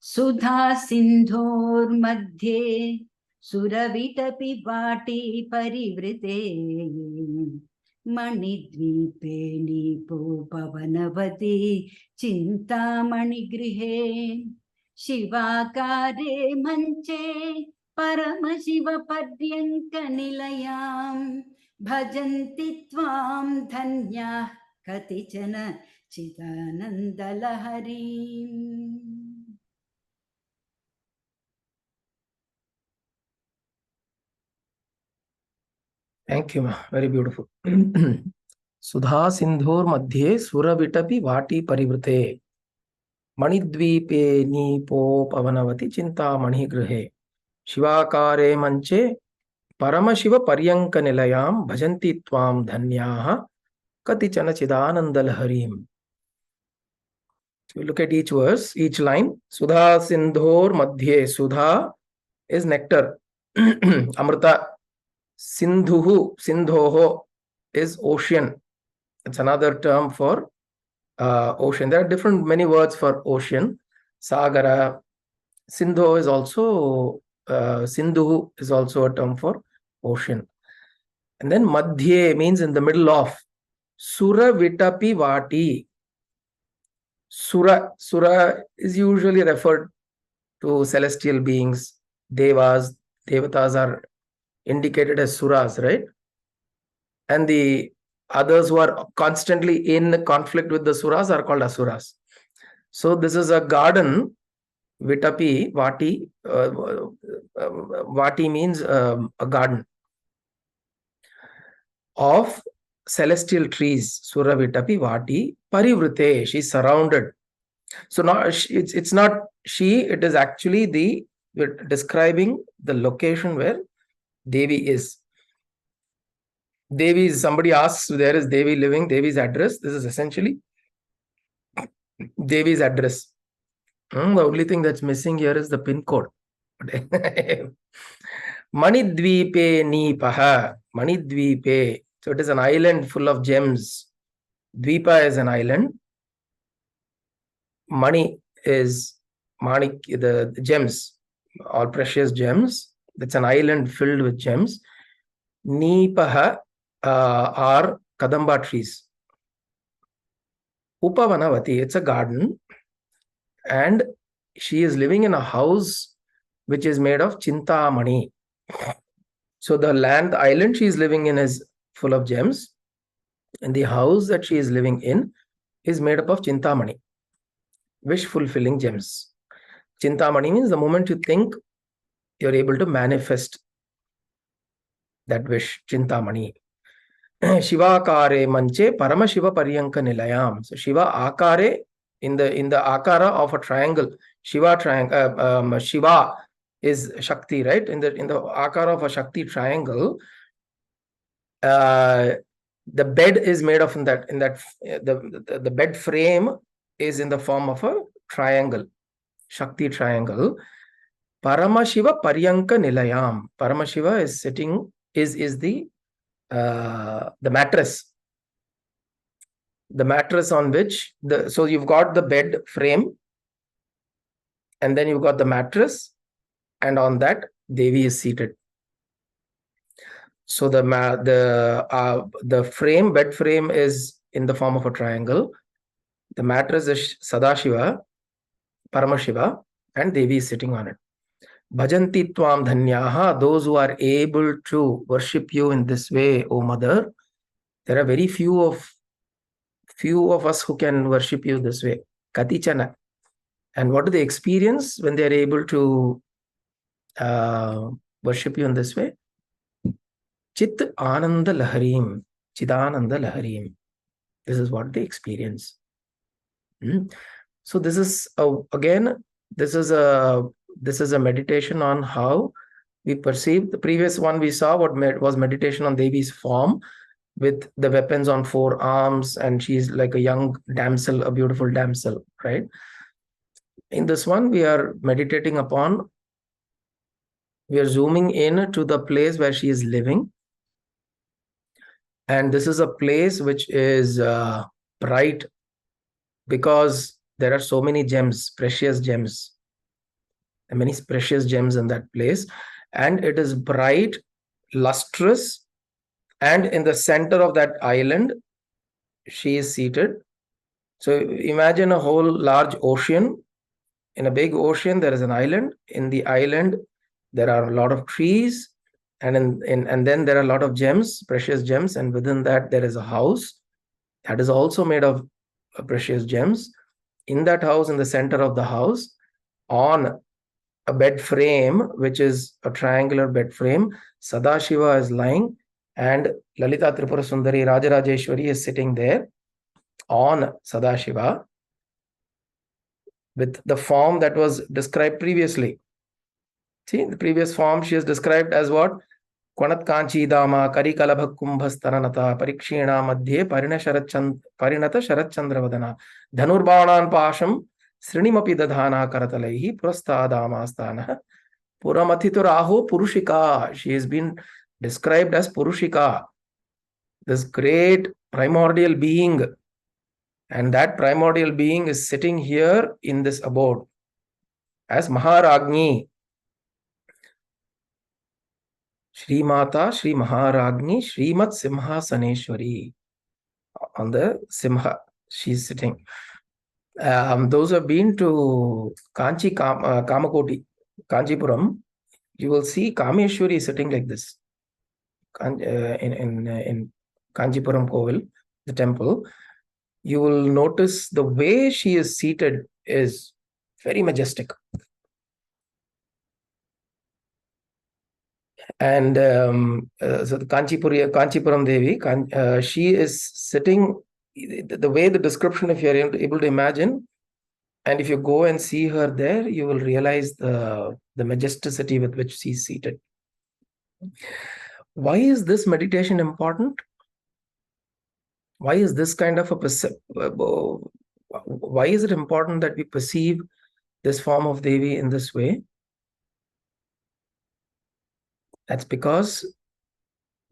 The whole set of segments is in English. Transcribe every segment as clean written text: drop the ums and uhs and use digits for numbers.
सुधा सिन्धोर्मध्ये सुरविटपि वाटी परिवृते मणिद्वीपे नीपोपवनवती चिन्तामणिगृहे शिवाकारे मञ्चे परमशिवपर्यङ्कनिलयां भजन्ति त्वां धन्याः कतिचन चिदानन्दलहरीम्. Thank you, ma. Very beautiful. Sudha Sindhur Madhye Suravitapi Vati Parivrite Manidvipe Nipo Pavanavati Chinta Manigrihe Shivakare Manche Paramashiva Paryanka Nilayam Bhajanti Tvam Dhanyaha Katichana Chidanandalharim. So we look at each verse, each line. Sudha Sindhur Madhye. Sudha is nectar. Amrita. Sindhuhu, Sindhoho is ocean. It's another term for ocean. There are many words for ocean. Sagara. Sindho is also, Sindhuhu is also a term for ocean. And then Madhye means in the middle of. Sura Vitapi Vati. Sura is usually referred to celestial beings. Devas. Devatas are indicated as suras, right? And the others who are constantly in conflict with the suras are called asuras. So this is a garden. Vitapi, Vati. Vati means a garden of celestial trees. Sura Vitapi Vati Parivrite. She's surrounded. So now it's not she, it is actually we're describing the location where Devi is. Devi, somebody asks, where is Devi living? Devi's address. This is essentially Devi's address. The only thing that's missing here is the pin code. Manidvipe Nipaha. Manidvipe. So it is an island full of gems. Dvipa is an island. Mani is Manik, the gems, all precious gems. It's an island filled with gems. Nipaha are Kadamba trees. Upavanavati, it's a garden. And she is living in a house which is made of Chintamani. So the island she is living in is full of gems. And the house that she is living in is made up of Chintamani, wish-fulfilling gems. Chintamani means the moment you think, you're able to manifest that wish. Chintamani. Shivakare manche Paramashiva Paryanka Nilayam. So Shiva Akare, in the Akara of a triangle. Shiva triangle. Shiva is Shakti, right? In the Akara of a Shakti triangle. The bed is made of the bed frame is in the form of a triangle, Shakti triangle. Paramashiva Paryanka Nilayam. Paramashiva is sitting, is the mattress. The mattress on which so you've got the bed frame, and then you've got the mattress, and on that Devi is seated. So the bed frame is in the form of a triangle. The mattress is Sadashiva, Paramashiva, and Devi is sitting on it. Bhajanti Tvam Dhanyaha, those who are able to worship you in this way, O Mother. There are very few of us who can worship you this way. Katichana. And what do they experience when they are able to worship you in this way? Chit Ananda Laharim. Chidananda Laharim. This is what they experience. So this is this is a meditation on how we perceive. The previous one we saw was meditation on Devi's form with the weapons on 4 arms, and she's like a young damsel, a beautiful damsel, right? In this one, we are meditating upon, we are zooming in to the place where she is living. And this is a place which is bright because there are so many gems, precious gems. many precious gems in that place, and it is bright, lustrous, and in the center of that island she is seated. So imagine a whole large ocean. In a big ocean there is an island. In the island there are a lot of trees, and and then there are a lot of gems, precious gems, and within that there is a house that is also made of precious gems. In that house, in the center of the house, on a bed frame, which is a triangular bed frame, Sadashiva is lying, and Lalita Tripura Sundari Rajarajeshwari is sitting there on Sadashiva with the form that was described previously. See, the previous form she is described as what? Kwanat Kanchi Dama Karikalabha Kumbhastaranata Parikshina Madhye Parinata Sharachandravadana Dhanurbanan Pasham Srinimapi Dadhana Karatalaihi Prastadamasthana Puramatituraho Purushika. She has been described as Purushika, this great primordial being. And that primordial being is sitting here in this abode as Maharagni. Shri Mata, Shri Maharagni, Shrimat Simhasaneshwari. On the Simha, she's sitting. Those who have been to Kamakoti, Kanchipuram, you will see Kameshwari sitting like this. In Kanchipuram Koval, the temple, you will notice the way she is seated is very majestic. And so the Kanchipuram Devi, she is sitting, the way the description, if you are able to imagine, and if you go and see her there, you will realize the majesticity with which she is seated. Why is this meditation important? Why is this kind of why is it important that we perceive this form of Devi in this way? That's because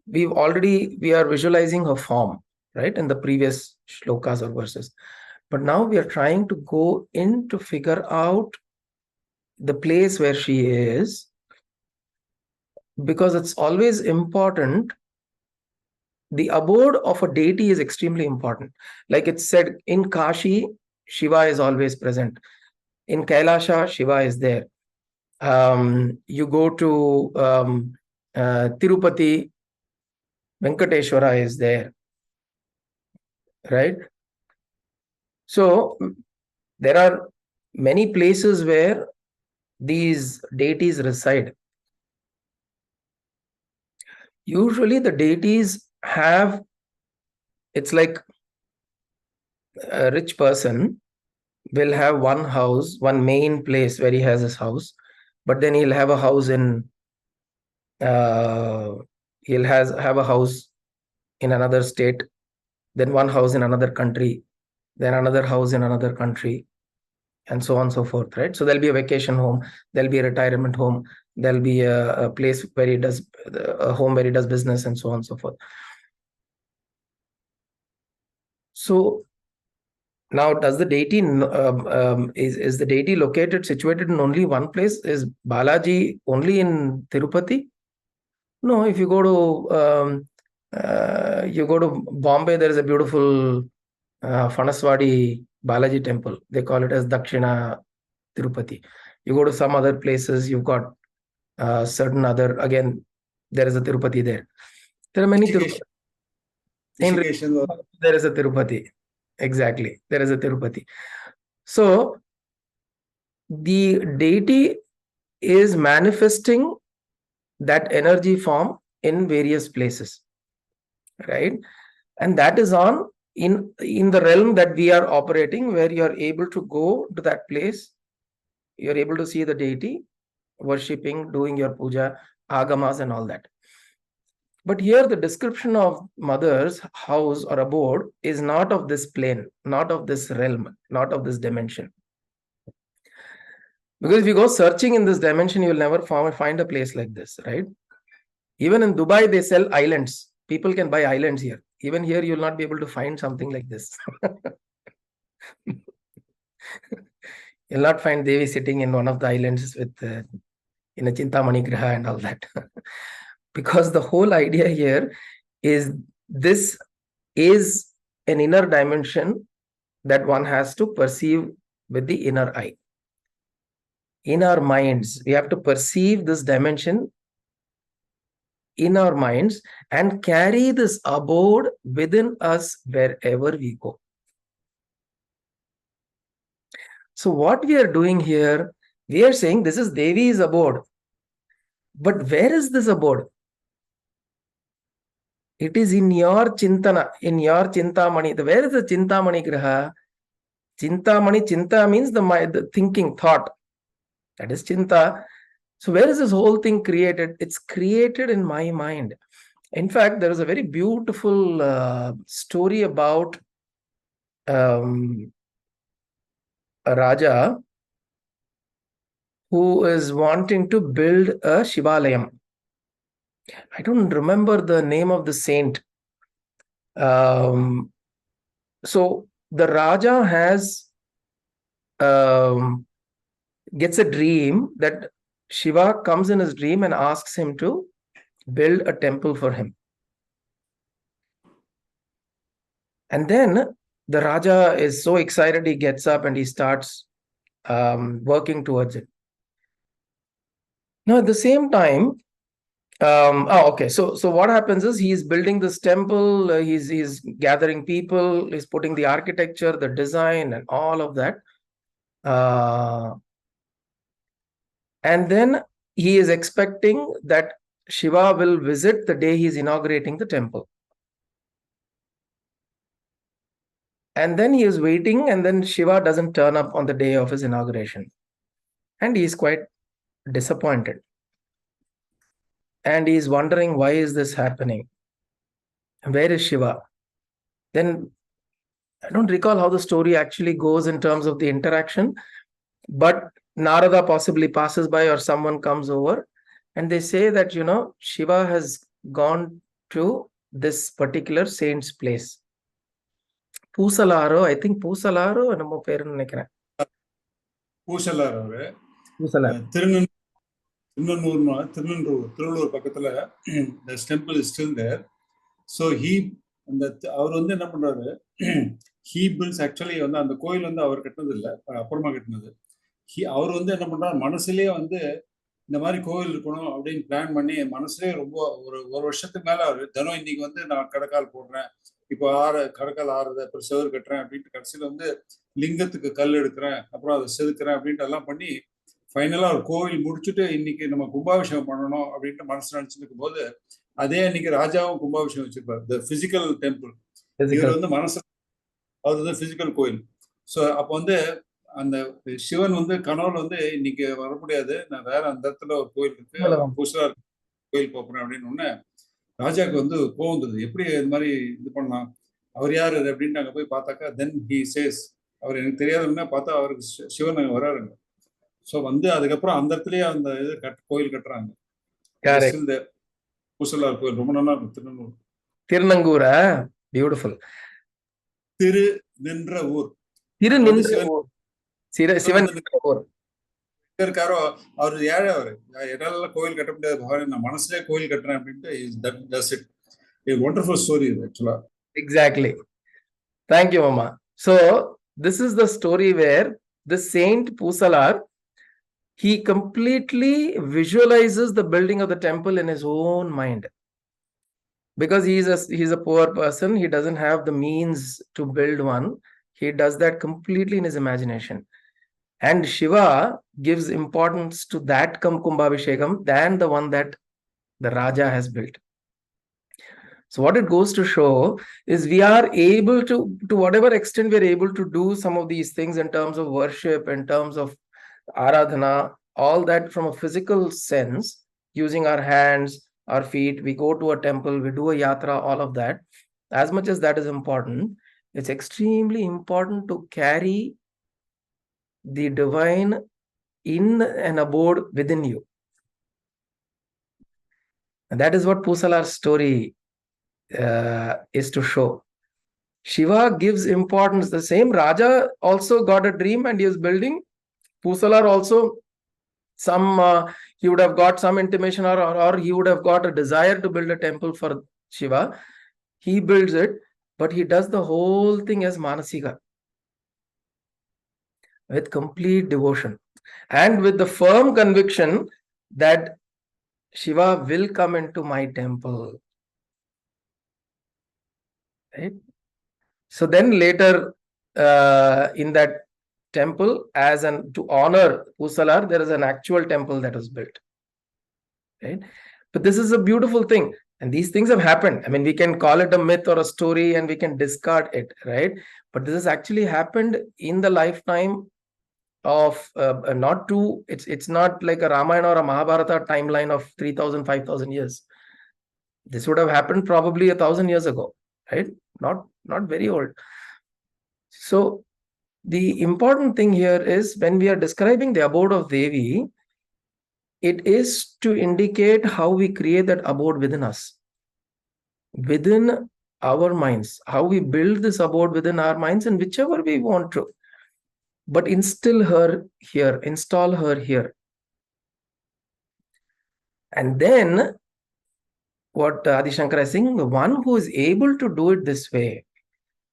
we are visualizing her form, right, in the previous shlokas or verses. But now we are trying to go in to figure out the place where she is, because it's always important. The abode of a deity is extremely important. Like it's said, in Kashi, Shiva is always present. In Kailasha, Shiva is there. You go to Tirupati, Venkateshwara is there, right? So there are many places where these deities reside. Usually the deities have, it's like a rich person will have one house, one main place where he has his house, but then he'll have a house in he'll have a house in another state, then one house in another country, then another house in another country, and so on and so forth, right? So there'll be a vacation home, there'll be a retirement home, there'll be a place where he does a home where he does business, and so on and so forth. So now, does the deity is the deity situated in only one place? Is Balaji only in Tirupati? No. If you go to Bombay, there is a beautiful Fanaswadi Balaji temple. They call it as Dakshina Tirupati. You go to some other places, you've got certain other, again, there is a Tirupati there. There are many Tirupati. There is a Tirupati. Exactly. There is a Tirupati. So the deity is manifesting that energy form in various places, right? And that is on in the realm that we are operating, where you are able to go to that place, you're able to see the deity, worshipping, doing your puja, agamas and all that. But here the description of mother's house or abode is not of this plane, not of this realm, not of this dimension. Because if you go searching in this dimension, you will never find a place like this, right? Even in Dubai, they sell islands. People can buy islands here. Even here, you will not be able to find something like this. You'll not find Devi sitting in one of the islands with in a Chintamani Graha and all that. Because the whole idea here is this is an inner dimension that one has to perceive with the inner eye. In our minds, we have to perceive this dimension in our minds and carry this abode within us wherever we go. So what we are doing here, we are saying this is Devi's abode. But where is this abode? It is in your Chintana, in your Chintamani. Where is the Chintamani Graha? Chintamani, Chinta means the thinking, thought. That is Chinta. So where is this whole thing created? It's created in my mind. In fact, there is a very beautiful story about a Raja who is wanting to build a Shivalayam. I don't remember the name of the saint. So the Raja has gets a dream that Shiva comes in his dream and asks him to build a temple for him. And then the Raja is so excited, he gets up and he starts working towards it. Now, at the same time, so what happens is he's building this temple, he's gathering people, he's putting the architecture, the design, and all of that. And then he is expecting that Shiva will visit the day he's inaugurating the temple. And then he is waiting, and then Shiva doesn't turn up on the day of his inauguration. And he is quite disappointed. And he is wondering, why is this happening? Where is Shiva? Then I don't recall how the story actually goes in terms of the interaction, but Narada possibly passes by or someone comes over and they say that, Shiva has gone to this particular saint's place. Pusalaro, I think Pusalaro, நம்ம பேருன்னு நினைக்கிறேன். பூசலார் அவரு Pusalar. திருநூர் பக்கத்துல the temple is still there. So அவர் வந்து என்ன பண்றாரு, he builds actually வந்து அந்த கோயில் வந்து அவர் கட்டினது இல்லை, அப்புறமா கட்டினது. அவர் வந்து என்ன பண்றாரு, மனசுலயே வந்து இந்த மாதிரி கோவில் இருக்கணும் அப்படின்னு பிளான் பண்ணி மனசுலயே ரொம்ப ஒரு வருஷத்துக்கு மேல அவரு தினம் இன்னைக்கு வந்து நான் கடக்கால் போடுறேன், இப்போ கடக்கால் ஆறுது, அப்புறம் செவரு கட்டுறேன் அப்படின்ட்டு கடைசியில வந்து லிங்கத்துக்கு கல் எடுக்கிறேன், அப்புறம் அதை செதுக்குறேன் அப்படின்ட்டு எல்லாம் பண்ணி ஃபைனலா ஒரு கோவில் முடிச்சுட்டு இன்னைக்கு நம்ம கும்பாபிஷேகம் பண்ணணும் அப்படின்ட்டு மனசு நினைச்சுட்டு இருக்கும் போது அதே அன்னைக்கு ராஜாவும் கும்பாபிஷேகம் வச்சிருப்பாரு, த பிசிக்கல் டெம்பிள். இவர் வந்து மனசு அவர் வந்து பிசிக்கல் கோயில். ஸோ அப்போ வந்து அந்த சிவன் வந்து கனவுல வந்து இன்னைக்கு வர முடியாது, நான் வேற அந்த இடத்துல ஒரு கோயில் இருக்கு, புதுசா கோயில் போறேன் அப்படின்னு ஒண்ணு ராஜாவுக்கு வந்து கோவம் வந்தது. எப்படி இது மாதிரி இது பண்ணலாம், அவர் யாரு அப்படின்ட்டு அங்க போய் பார்த்தாக்கா தென் ஹி சேஸ், அவர் எனக்கு தெரியாதுன்னா பார்த்தா அவருக்கு சிவன் அங்க வராருங்க. ஸோ வந்து அதுக்கப்புறம் அந்த இடத்துலயே அந்த இது கோயில் கட்டுறாங்க, இந்த பூசலார் கோயில். ரொம்ப நல்லா இருக்கும். திருநங்கூரா? பியூட்டிஃபுல். திரு நின்ற ஊர், சிவன் இருக்காரோ அவர் ஏழை, அவரு என்னால கோயில் கட்ட முடியாது பகவான், நான் மனசுலயே கோயில் கட்டுறேன் அப்படின்ட்டு. Wonderful story actually. Exactly. Thank you, Mama. So this is the story where the saint Pusalar, he completely visualizes the building of the temple in his own mind. Because he's a poor person, he doesn't have the means to build one. He does that completely in his imagination. And Shiva gives importance to that Kumbhabhishekam than the one that the Raja has built. So what it goes to show is we are able to whatever extent we are able to do some of these things in terms of worship, in terms of Aradhana, all that from a physical sense, using our hands, our feet, we go to a temple, we do a yatra, all of that. As much as that is important, it's extremely important to carry the divine in an abode within you. And that is what Pusalar's story is to show. Shiva gives importance. The same Raja also got a dream and he is building Pusalar also, he would have got some intimation, or he would have got a desire to build a temple for Shiva. He builds it, but he does the whole thing as Manasika, with complete devotion and with the firm conviction that Shiva will come into my temple. Right? So then later in that temple, to honor Pusalar, there is an actual temple that was built. Right? But this is a beautiful thing. And these things have happened. I mean, we can call it a myth or a story and we can discard it, right? But this has actually happened in the lifetime of it's not like a Ramayana or a Mahabharata timeline of 3,000, 5,000 years. This would have happened probably 1,000 years ago, right? Not very old. So the important thing here is, when we are describing the abode of Devi, it is to indicate how we create that abode within us, within our minds, how we build this abode within our minds in whichever we want to. But install her here. And then what Adi Shankara is saying, the one who is able to do it this way,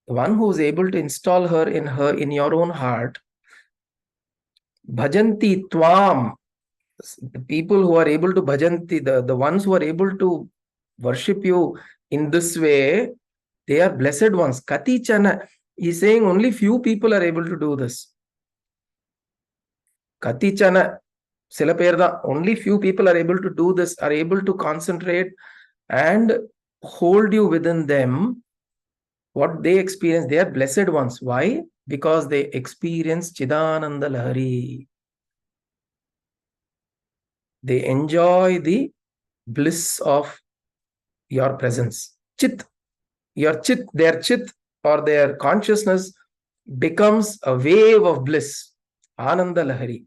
the one who is able to install her in your own heart, bhajanti tvam, the people who are able to bhajanti, the ones who are able to worship you in this way, they are blessed ones. Kati chana, he's saying only few people are able to do this. Kati chana, silaperda, only few people are able to do this, are able to concentrate and hold you within them. What they experience, they are blessed ones. Why? Because they experience Chidananda Lahari. They enjoy the bliss of your presence. Chit, their chit or their consciousness becomes a wave of bliss. Ananda Lahari.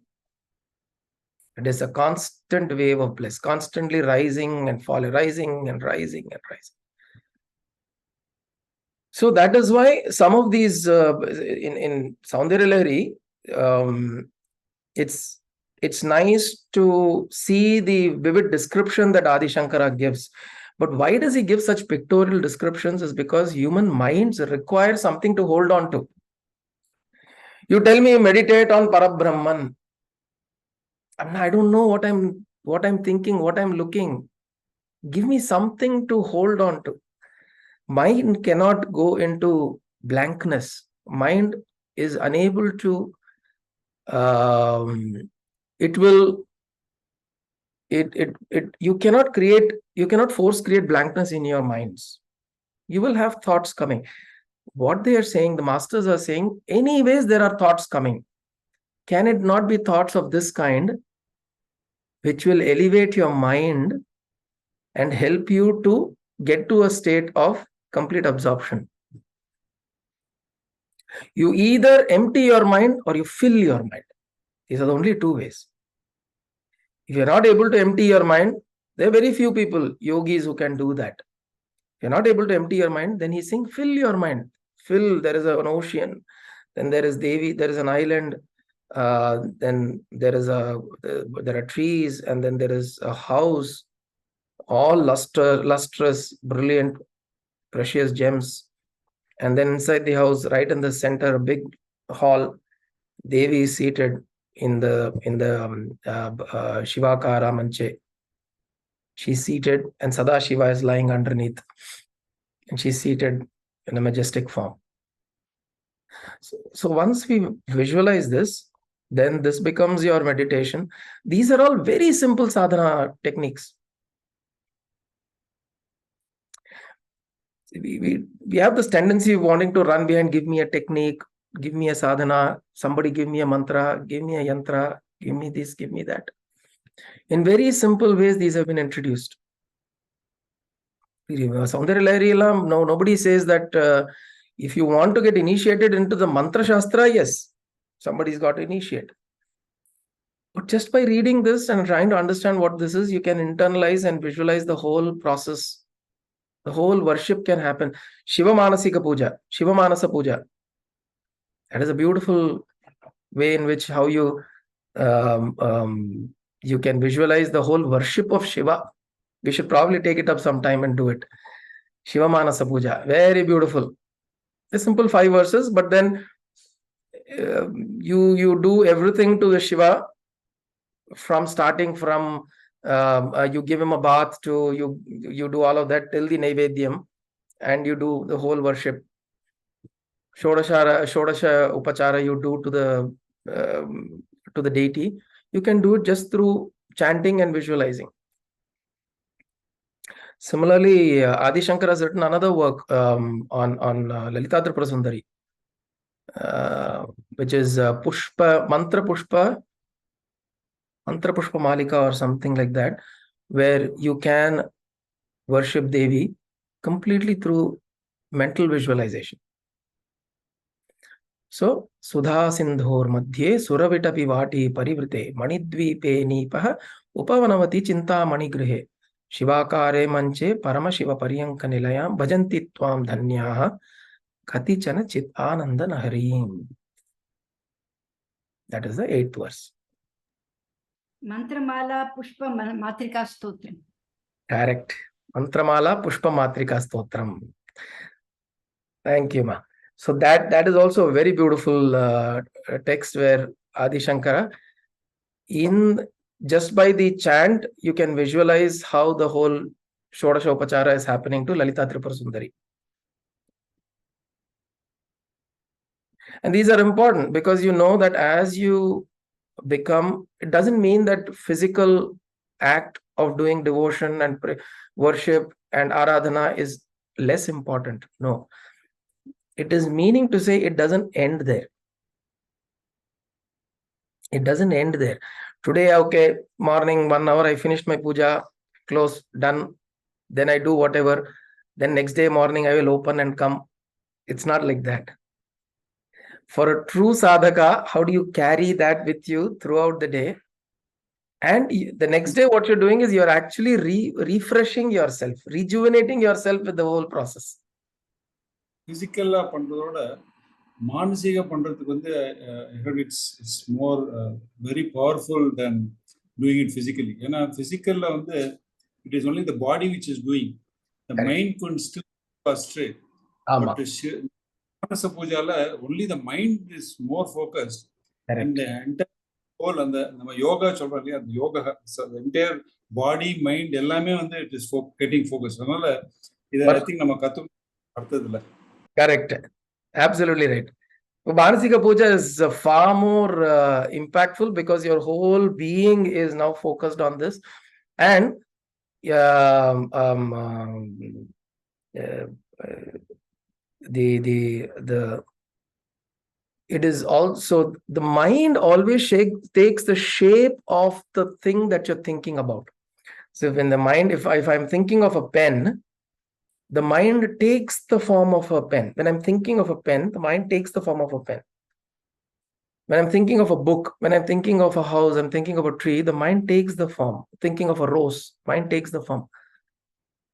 It is a constant wave of bliss, constantly rising and falling, rising and rising and rising. So that is why some of these in Saundarya Lahari, it's nice to see the vivid description that Adi Shankara gives. But why does he give such pictorial descriptions? Is because human minds require something to hold on to. You tell me meditate on Parabrahman. I don't know what I'm thinking, what I'm looking. Give me something to hold on to. Mind cannot go into blankness. Mind is unable to, you cannot force create blankness in your minds. You will have thoughts coming. What they are saying, the masters are saying, anyways, there are thoughts coming. Can it not be thoughts of this kind, which will elevate your mind and help you to get to a state of complete absorption? You either empty your mind or you fill your mind. These are the only two ways. If you're not able to empty your mind, there are very few people, yogis, who can do that. If you're not able to empty your mind, then he's saying, fill your mind. Fill, there is an ocean, then there is Devi, there is an island, then there are trees, and then there is a house, all lustrous, brilliant, precious gems. And then inside the house, right in the center, a big hall, Devi is seated in the Shivakara Manche. She's seated and Sadashiva is lying underneath. And she's seated in a majestic form. So once we visualize this, then this becomes your meditation. These are all very simple sadhana techniques. We have this tendency of wanting to run behind, give me a technique, give me a sadhana, somebody give me a mantra, give me a yantra, give me this, give me that. In very simple ways, these have been introduced. Saundarya Lahari, nobody says that if you want to get initiated into the mantra shastra, yes, somebody's got to initiate. But just by reading this and trying to understand what this is, you can internalize and visualize the whole process. The whole worship can happen. Shiva Manasika Puja, Shiva Manasa Puja. That is a beautiful way in which how you You can visualize the whole worship of Shiva. We should probably take it up sometime and do it. Shiva Manasa Puja, very beautiful. A simple 5 verses, but then you do everything to the Shiva, from starting from you give him a bath to you do all of that till the Naivedyam, and you do the whole worship. Shodasha Upachara you do to the deity. You can do it just through chanting and visualizing. Similarly, Adi Shankara has written another work on Lalita Tripura Sundari, which is Mantra Pushpa Malika or something like that, where you can worship Devi completely through mental visualization. So, Sudha Sindhor Madhye Suravitapi Vati Parivrite Manidvipe Nipah Upavanavati Chinta Manigrihe Shivakare Manche Paramashiva Paryanka Nilayam Bhajanti Tvam Dhanyaha Katichana Chit Ananda Naharim. That is the 8th verse. Mantramala Pushpa Matrika Stotram. Correct. Mantramala Pushpa Matrika Stotram. Thank you, ma. So that is also a very beautiful text where Adi Shankara, in just by the chant, you can visualize how the whole Shodasha Upachara is happening to Lalita Tripura Sundari. And these are important because you know that as you become, it doesn't mean that physical act of doing devotion and worship and aradhana is less important. No. It is meaning to say it doesn't end there. It doesn't end there. Today, okay, morning, 1 hour, I finished my puja, close, done. Then I do whatever. Then next day morning, I will open and come. It's not like that. For a true sadhaka, how do you carry that with you throughout the day? And the next day, what you're doing is you're actually refreshing yourself, rejuvenating yourself with the whole process. Physical pandroda, manasiga pandrathu it's more very powerful than doing it physically. Physical it is only the body which is doing. The mind could still go astray. But Manasa Pujala, only the mind is more focused. And the entire whole and the yoga the yoga, so the entire body, mind, it is getting focused. I think correct. Absolutely right. Manasika Puja is far more impactful because your whole being is now focused on this. And it is also, the mind always takes the shape of the thing that you're thinking about. So when the mind, if I'm thinking of a pen, the mind takes the form of a pen. When I'm thinking of a pen, the mind takes the form of a pen. When I'm thinking of a book, when I'm thinking of a house, I'm thinking of a tree, the mind takes the form. Thinking of a rose, mind takes the form.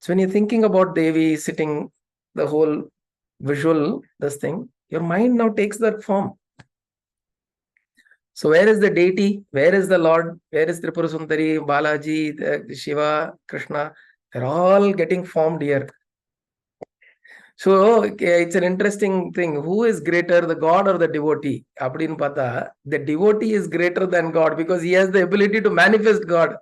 So when you're thinking about Devi sitting, the whole visual, this thing, your mind now takes that form. So where is the deity? Where is the Lord? Where is Tripura Sundari, Balaji, Shiva, Krishna? They're all getting formed here. So it's an interesting thing. Who is greater, the God or the devotee? The devotee is greater than God because he has the ability to manifest God.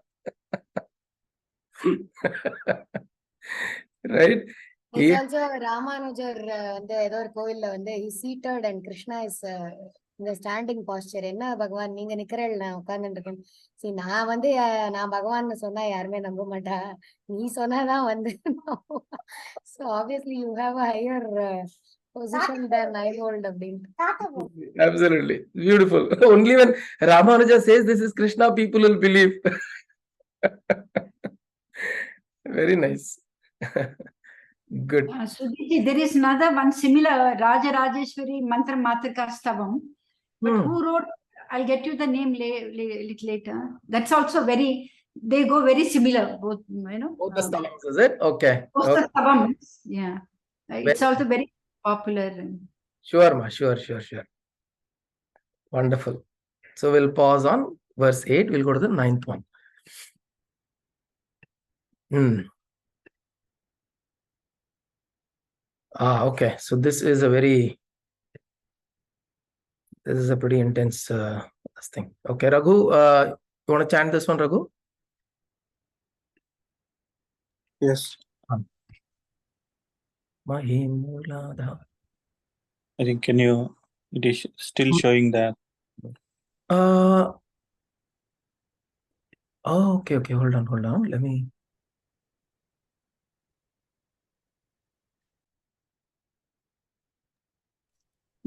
Right? It's also Ramanujar, the Koil, he's seated and Krishna is in the standing posture. Enna Bhagavan, Ninga Nikarel na Ukanandakam. See, na Bhagavan Sona Yarme Nambumata. Ni Sona na Vande. So obviously you have a higher position than I hold of being. Absolutely. Beautiful. Only when Ramanuja says this is Krishna, people will believe. Very nice. Good. Sudhiji, there is another one similar, Raja Rajeshwari Mantra Matrika Stavam. But who wrote, I'll get you the name little later. That's also very, they go very similar, both, Both the stavams, is it? Okay. Both the stavams, yeah. It's also very popular. Sure, ma. Sure. Wonderful. So we'll pause on verse 8. We'll go to the 9th one. Okay. So this is a pretty intense thing. Okay, Raghu, you want to chant this one, Raghu? Yes. Mahimooladhara. I think it is still showing that. Okay. Hold on. Let me.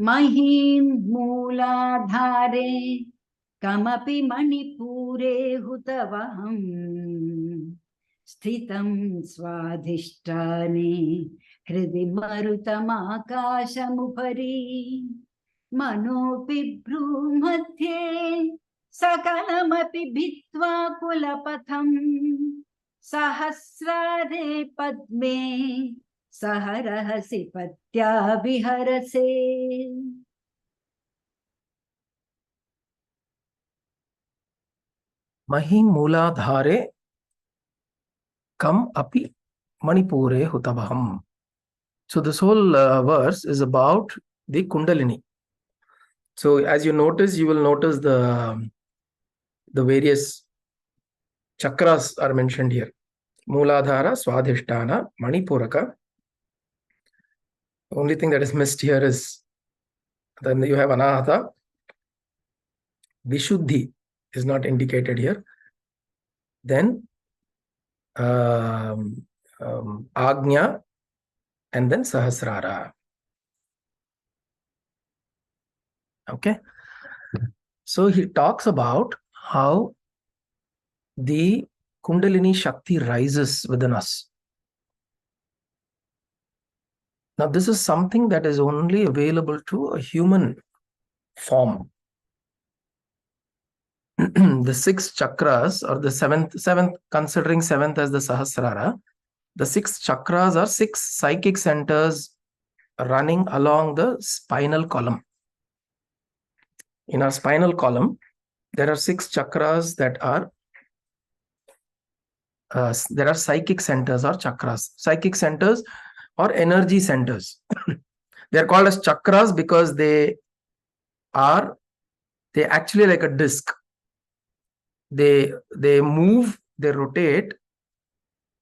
Mahim Mooladhare Kamapi Manipure Hutavaham Sthitam Swadhishtane Hridi Marutamakashamupari Manopi Bhrumadhye Sakalamapi Bhitva Kulapatham Sahasrare Padme Saharahasi Patya Viharase. Mahimooladhare Kam api Manipure Hutavaham. So this whole verse is about the Kundalini. So as you notice, you will notice the various chakras are mentioned here. Mooladhara, Swadhisthana, Manipuraka. The only thing that is missed here is then you have Anahata. Vishuddhi is not indicated here. Then Agnya, and then Sahasrara. Okay. So he talks about how the Kundalini Shakti rises within us. Now, this is something that is only available to a human form. The 6 chakras, or the seventh, considering 7th as the Sahasrara, the 6 chakras are 6 psychic centers running along the spinal column. In our spinal column, there are 6 chakras that are there are psychic centers or chakras. Psychic centers or energy centers. They are called as chakras because they actually like a disc. They move, they rotate,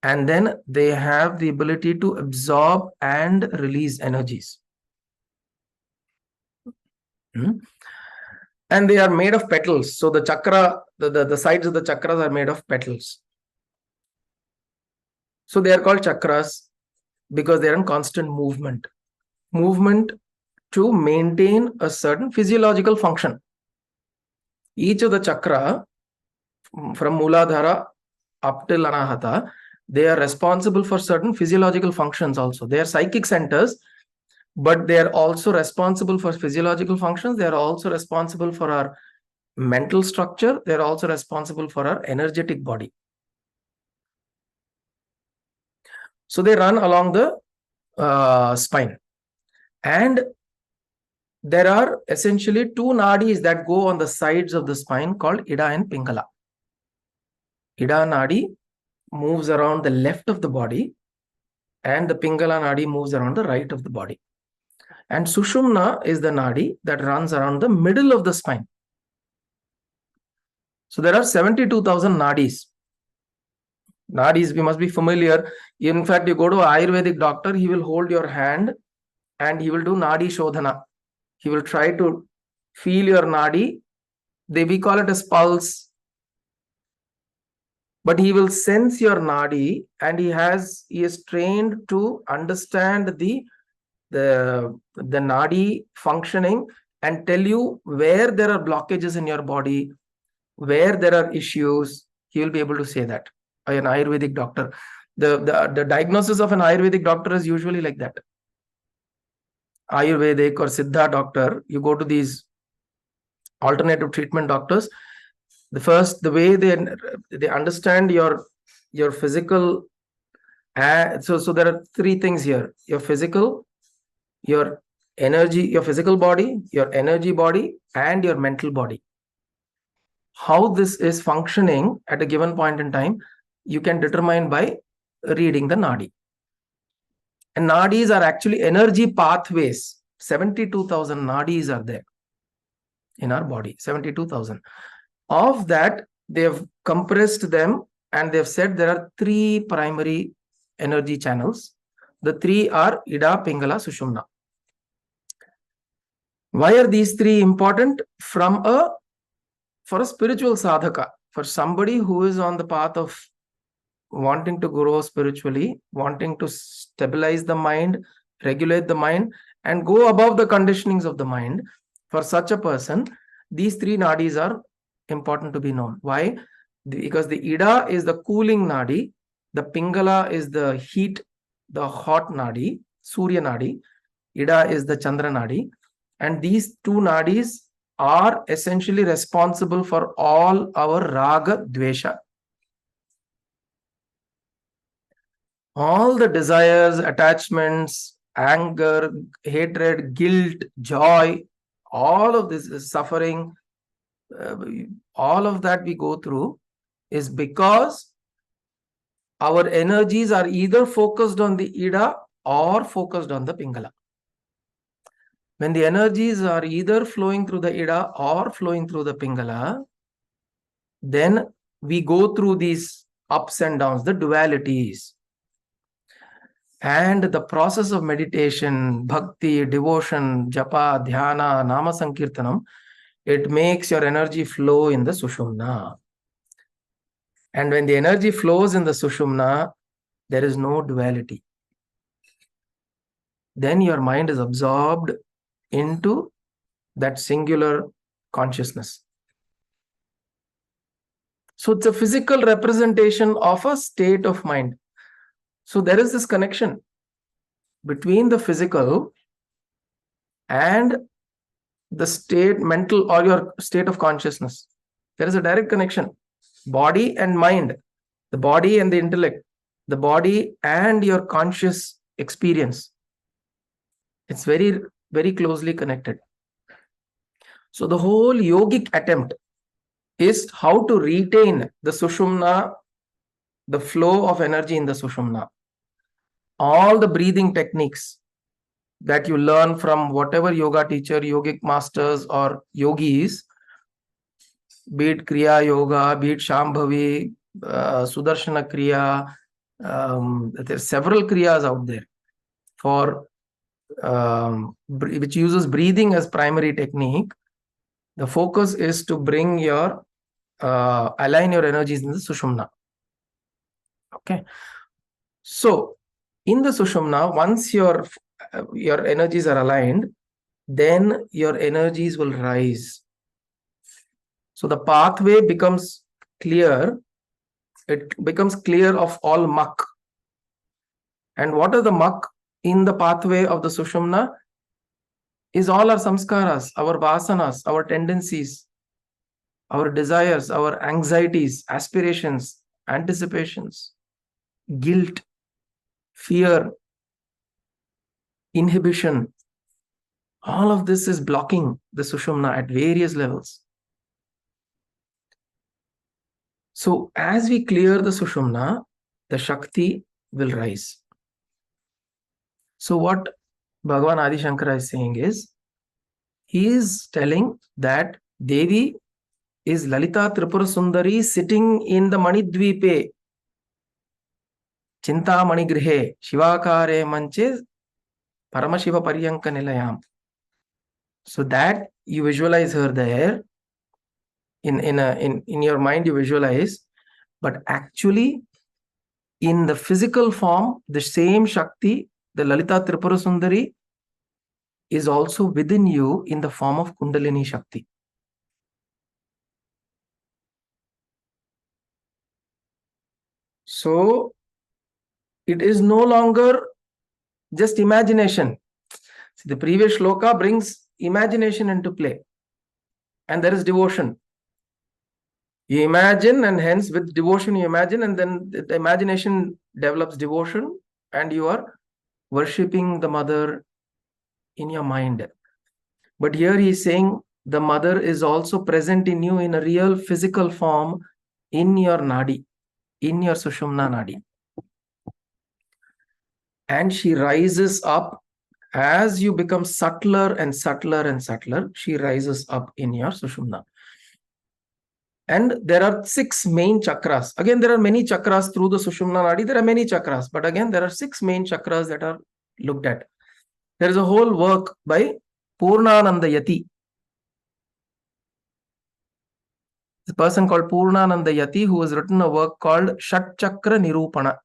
and then they have the ability to absorb and release energies. And they are made of petals. So the chakra, the sides of the chakras are made of petals. So they are called chakras because they are in constant movement to maintain a certain physiological function. Each of the chakra, from Mooladhara up till Anahata, they are responsible for certain physiological functions also. They are psychic centers, but they are also responsible for physiological functions. They are also responsible for our mental structure. They are also responsible for our energetic body. So they run along the spine. And there are essentially 2 nadis that go on the sides of the spine called Ida and Pingala. Ida nadi moves around the left of the body, and the Pingala nadi moves around the right of the body. And Sushumna is the nadi that runs around the middle of the spine. So there are 72,000 nadis. Nadis, we must be familiar. In fact, you go to an Ayurvedic doctor, he will hold your hand and he will do nadi shodhana. He will try to feel your nadi. We call it as pulse. But he will sense your nadi, and he is trained to understand the nadi functioning and tell you where there are blockages in your body, where there are issues. He will be able to say that. An Ayurvedic doctor. The diagnosis of an Ayurvedic doctor is usually like that. Ayurvedic or Siddha doctor, you go to these alternative treatment doctors. The way they understand your physical. So there are 3 things here: your physical, your energy, your physical body, your energy body, and your mental body. how this is functioning at a given point in time, you can determine by reading the nadi. And nadis are actually energy pathways. 72,000 nadis are there in our body, 72,000. Of that, they have compressed them and they have said there are 3 primary energy channels. The 3 are Ida, Pingala, Sushumna. Why are these 3 important? For a spiritual sadhaka, for somebody who is on the path of wanting to grow spiritually, wanting to stabilize the mind, regulate the mind, and go above the conditionings of the mind, for such a person, these 3 nadis are important to be known. Why? Because the Ida is the cooling nadi, the Pingala is the heat, the hot nadi, Surya nadi, Ida is the Chandra nadi, and these 2 nadis are essentially responsible for all our raga, dvesha. All the desires, attachments, anger, hatred, guilt, joy, all of this is suffering, all of that we go through is because our energies are either focused on the Ida or focused on the Pingala. When the energies are either flowing through the Ida or flowing through the Pingala, then we go through these ups and downs, the dualities. And the process of meditation, bhakti, devotion, japa, dhyana, nama sankirtanam, it makes your energy flow in the Sushumna. And when the energy flows in the Sushumna, there is no duality. Then your mind is absorbed into that singular consciousness. So it's a physical representation of a state of mind. So there is this connection between the physical and the state, mental or your state of consciousness. There is a direct connection. Body and mind, the body and the intellect, the body and your conscious experience. It's very, very closely connected. So the whole yogic attempt is how to retain the Sushumna, the flow of energy in the Sushumna. All the breathing techniques that you learn from whatever yoga teacher, yogic masters or yogis, be it Kriya Yoga, be it Shambhavi, Sudarshana Kriya, there are several Kriyas out there for which uses breathing as primary technique. The focus is to bring your align your energies in the Sushumna. Okay. So in the Sushumna, once your energies are aligned, then your energies will rise. So the pathway becomes clear. It becomes clear of all muck. And what are the muck in the pathway of the Sushumna? Is all our samskaras, our vasanas, our tendencies, our desires, our anxieties, aspirations, anticipations, guilt, fear, inhibition. All of this is blocking the Sushumna at various levels. So as we clear the Sushumna, the Shakti will rise. So what Bhagavan Adi Shankara is saying is, he is telling that Devi is Lalita Tripura Sundari sitting in the Manidvipe, Chinta Manigrihe, Shivakare Manche, Paramashiva Paryanka Nilayam. So that you visualize her there, in your mind you visualize, but actually in the physical form, the same Shakti, the Lalita Tripura Sundari, is also within you in the form of Kundalini Shakti. So it is no longer just imagination. See, the previous shloka brings imagination into play, and there is devotion. You imagine, and hence with devotion you imagine, and then the imagination develops devotion, and you are worshipping the mother in your mind. But here he is saying the mother is also present in you in a real physical form in your nadi, in your Sushumna nadi. And she rises up as you become subtler and subtler and subtler. She rises up in your Sushumna. And there are 6 main chakras. Again, there are many chakras through the Sushumna nadi. There are many chakras, but again, there are 6 main chakras that are looked at. There is a whole work by Purnananda Yati. The person called Purnananda Yati, who has written a work called Shat Chakra Nirupana.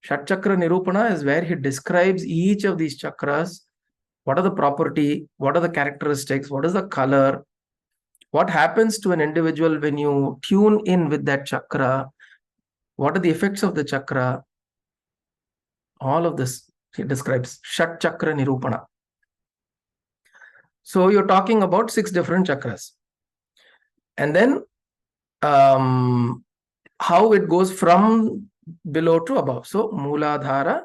Shat Chakra Nirupana is where he describes each of these chakras. What are the property? What are the characteristics? What is the color? What happens to an individual when you tune in with that chakra? What are the effects of the chakra? All of this he describes. Shat Chakra Nirupana. So you're talking about 6 different chakras. And then how it goes from below to above. So Mooladhara.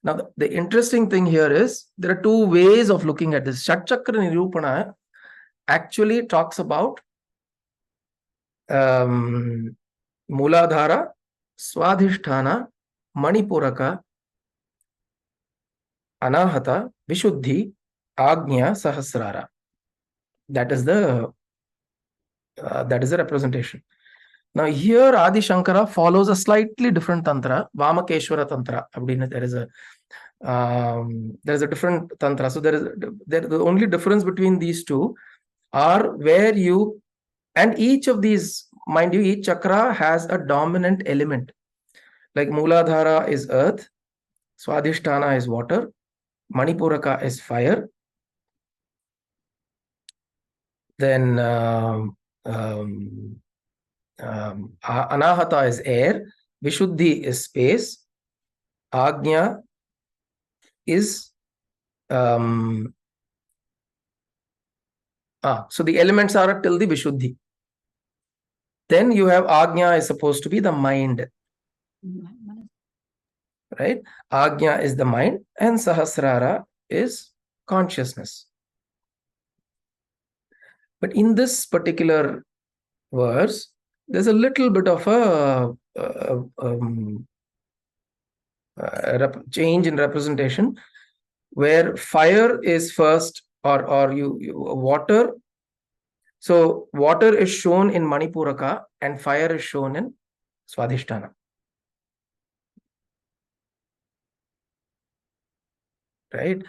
Now the interesting thing here is there are 2 ways of looking at this. Shat Chakra Nirupana actually talks about Mooladhara, Swadhisthana, Manipuraka, Anahata, Vishuddhi, Agnya, Sahasrara. That is the representation. Now here Adi Shankara follows a slightly different tantra, Vamakeshwara tantra. There is a different tantra. So the only difference between these two are where you, and each of these, mind you, each chakra has a dominant element. Like Mooladhara is earth, Swadhisthana is water, Manipuraka is fire, then Anahata is air, Vishuddhi is space, Agnya is so the elements are till the Vishuddhi. Then you have Agnya is supposed to be the mind. Right? Agnya is the mind and Sahasrara is consciousness. But in this particular verse, there's a little bit of a change in representation, where fire is first, or water. So water is shown in Manipuraka and fire is shown in Swadhisthana. Right?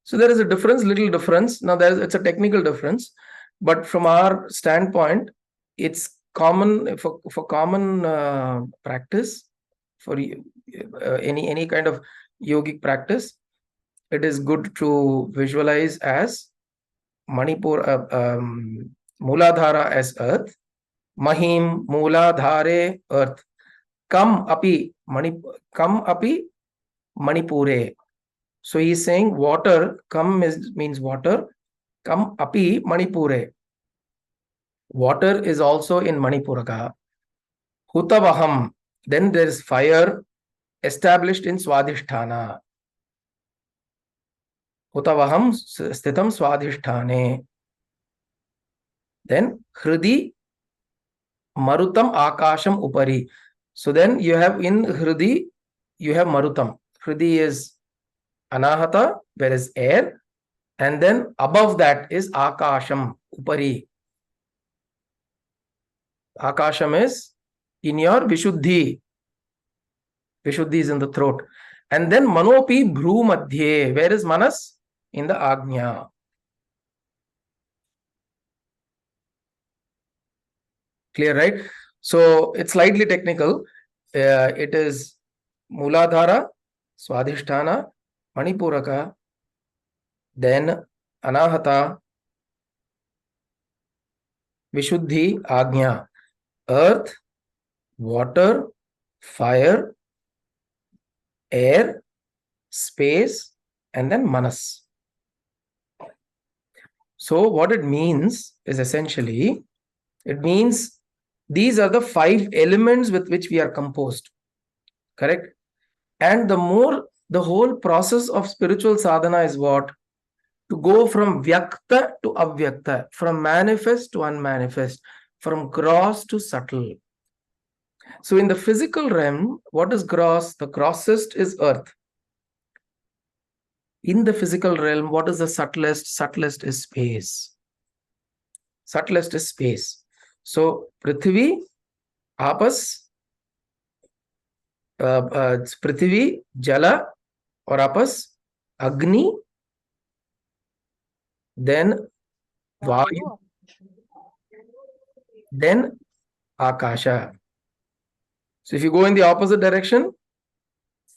So there is a difference, little difference. Now it's a technical difference, but from our standpoint, it's common for common practice, for any kind of yogic practice. It is good to visualize as Mooladhara as earth, Mahim Mooladhare earth, Kam api Manipure. So he is saying water, Kam means water, Kam api Manipure. Water is also in Manipuraka. Hutavaham, then there is fire established in Swadhisthana. Hutavaham sthitam Swadhisthane. Then Hridi Marutam Akasham Upari. So then you have in Hridi, you have Marutam. Hridi is Anahata, where is air, and then above that is Akasham Upari. Akasham is in your Vishuddhi. Vishuddhi is in the throat. And then Manopi Bhru Madhye. Where is Manas? In the Agnya. Clear, right? So it's slightly technical. It is Mooladhara, Swadhisthana, Manipuraka, then Anahata, Vishuddhi, Agnya. Earth, water, fire, air, space, and then Manas. So what it means is essentially, it means these are the 5 elements with which we are composed. Correct? And the whole process of spiritual sadhana is what? to go from vyakta to avyakta, from manifest to unmanifest, from gross to subtle. So in the physical realm, what is gross? The grossest is earth. In the physical realm, what is the subtlest? Subtlest is space. Subtlest is space. So Prithvi, Apas, Prithvi, Jala or Apas, Agni, then Vayu, then Akasha. So if you go in the opposite direction,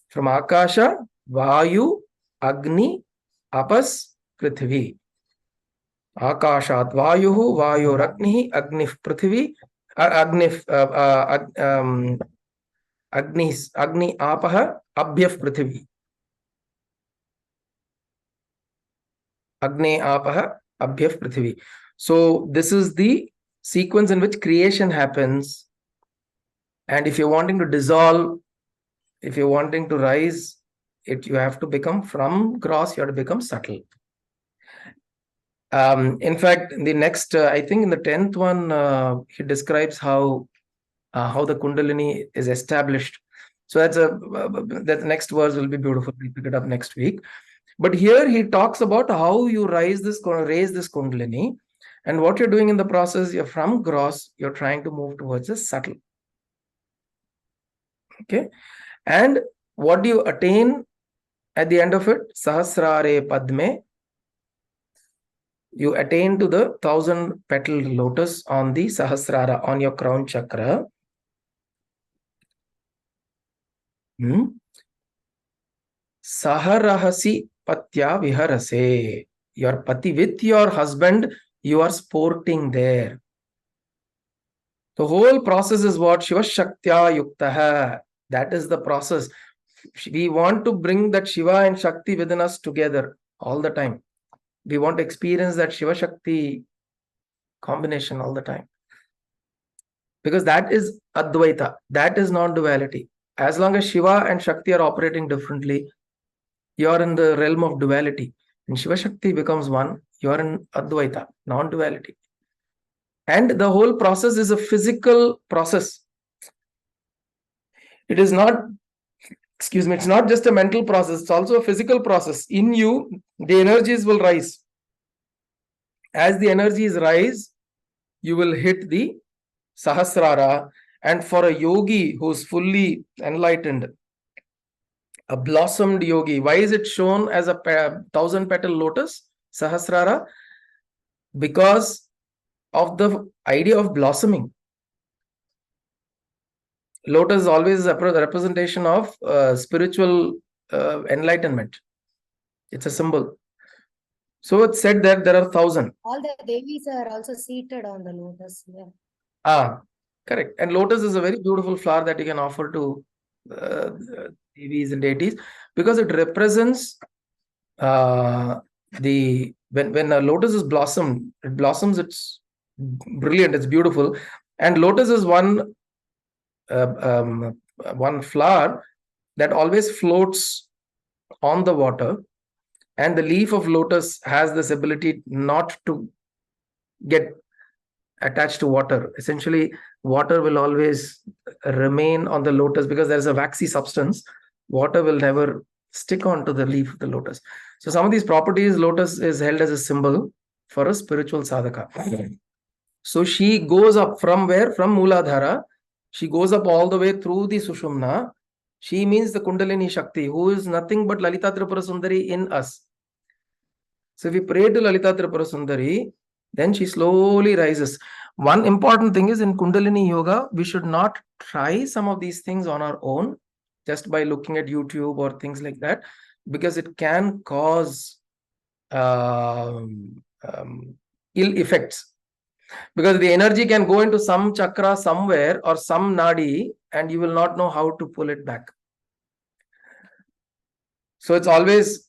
from Akasha, Vayu, Agni, Apas, Prithvi. Akashat Vayuhu, Vayuragnihi, Agnif Prithvi, Agnif Agni Apaha, Abhyaf Prithvi. Agni Apaha, Abhyaf Prithvi. So this is the sequence in which creation happens. And if you're wanting to dissolve, if you're wanting to rise, you have to become from gross, you have to become subtle. In fact, in the next, I think in the 10th one, he describes how the Kundalini is established. So that next verse will be beautiful. We'll pick it up next week. But here he talks about how you raise this Kundalini, and what you're doing in the process. You're from gross, you're trying to move towards the subtle. Okay, and what do you attain at the end of it? Sahasrare Padme. You attain to the 1,000-petaled lotus on the Sahasrara, on your crown chakra. Saharahasi Patya Viharase. Your Pati, with your husband, you are sporting there. The whole process is what? Shiva Shaktya Yuktaha. That is the process. We want to bring that Shiva and Shakti within us together all the time. We want to experience that Shiva Shakti combination all the time. Because that is Advaita. That is non-duality. As long as Shiva and Shakti are operating differently, you are in the realm of duality. And Shiva Shakti becomes one, you are in Advaita, non-duality. And the whole process is a physical process. It is not, it's not just a mental process, it's also a physical process. In you, the energies will rise. As the energies rise, you will hit the Sahasrara. And for a yogi who's fully enlightened, a blossomed yogi, why is it shown as a 1,000-petal lotus, Sahasrara? Because of the idea of blossoming. Lotus is always a representation of spiritual enlightenment. It's a symbol. So it's said that there are 1,000. All the devis are also seated on the lotus. Yeah. Correct. And lotus is a very beautiful flower that you can offer to devis and deities, because it represents when a lotus is blossomed, it blossoms. It's brilliant. It's beautiful. And lotus is one flower that always floats on the water, and the leaf of lotus has this ability not to get attached to water. Essentially, water will always remain on the lotus because there is a waxy substance. Water will never stick onto the leaf of the lotus. So some of these properties, lotus is held as a symbol for a spiritual sadhaka. So she goes up from where? From Mooladhara. She goes up all the way through the Sushumna. She means the Kundalini Shakti, who is nothing but Lalita Tripura Sundari in us. So if we pray to Lalita Tripura Sundari, then she slowly rises. One important thing is, in Kundalini Yoga, we should not try some of these things on our own just by looking at YouTube or things like that, because it can cause ill effects. Because the energy can go into some chakra somewhere or some nadi, and you will not know how to pull it back. So it's always,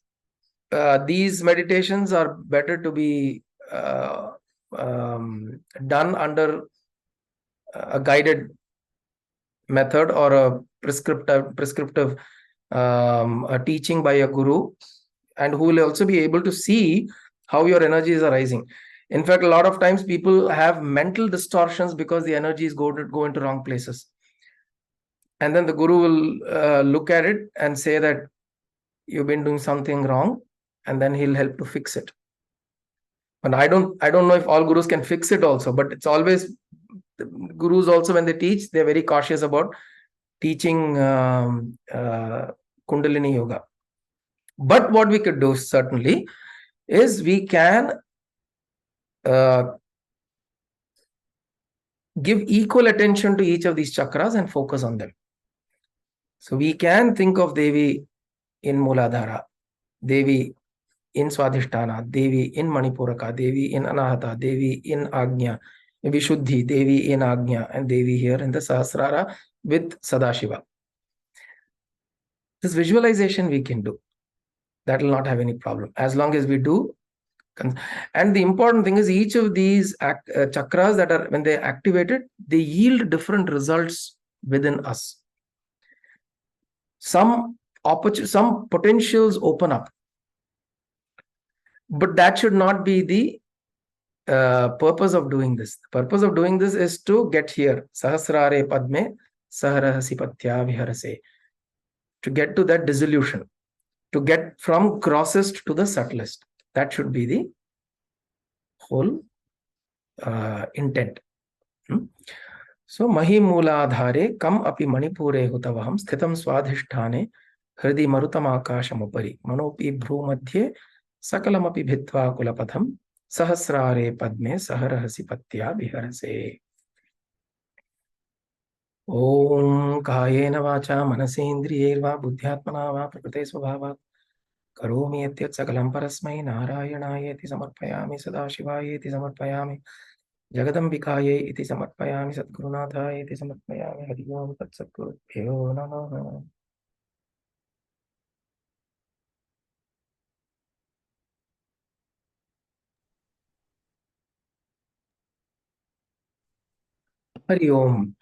these meditations are better to be done under a guided method or a prescriptive a teaching by a guru, and who will also be able to see how your energies are rising. In fact, a lot of times people have mental distortions because the energies go into wrong places. And then the guru will look at it and say that you've been doing something wrong, and then he'll help to fix it. And I don't know if all gurus can fix it also, but it's always, gurus also, when they teach, they're very cautious about teaching Kundalini Yoga. But what we could do certainly is we can give equal attention to each of these chakras and focus on them. So we can think of Devi in Muladhara, Devi in Swadhisthana, Devi in Manipuraka, Devi in Anahata, Devi in Agnya, Vishuddhi, Devi in Agnya, and Devi here in the Sahasrara with Sadashiva. This visualization we can do. That will not have any problem as long as we do. And the important thing is, each of these chakras that are, when they're activated, they yield different results within us. Some potentials open up, but that should not be the purpose of doing this. The purpose of doing this is to get here, Sahasrare Padme Saharahasi Patya Viharase, to get to that dissolution, to get from grossest to the subtlest. That should be the whole intent. So Mahimuladhare kam api manipure hutavaham sthitam swadhisthane hridi marutamakasamupari manopi bhrumadhye sakalamapi bhitva kulapatham sahasrare padme saharahasi patya viharase. Om kayena vacha manasendriyerva buddhyatmana va prakrite svabhavat karomi yatyat sakalam parasmai narayanaayeti samarpayami sadashivayeti samarpayami Jagadambikaye iti samarpayami Sadgurunathaye iti samarpayami Hari Om Tat Satgurubhyo Namaha. Hari Om.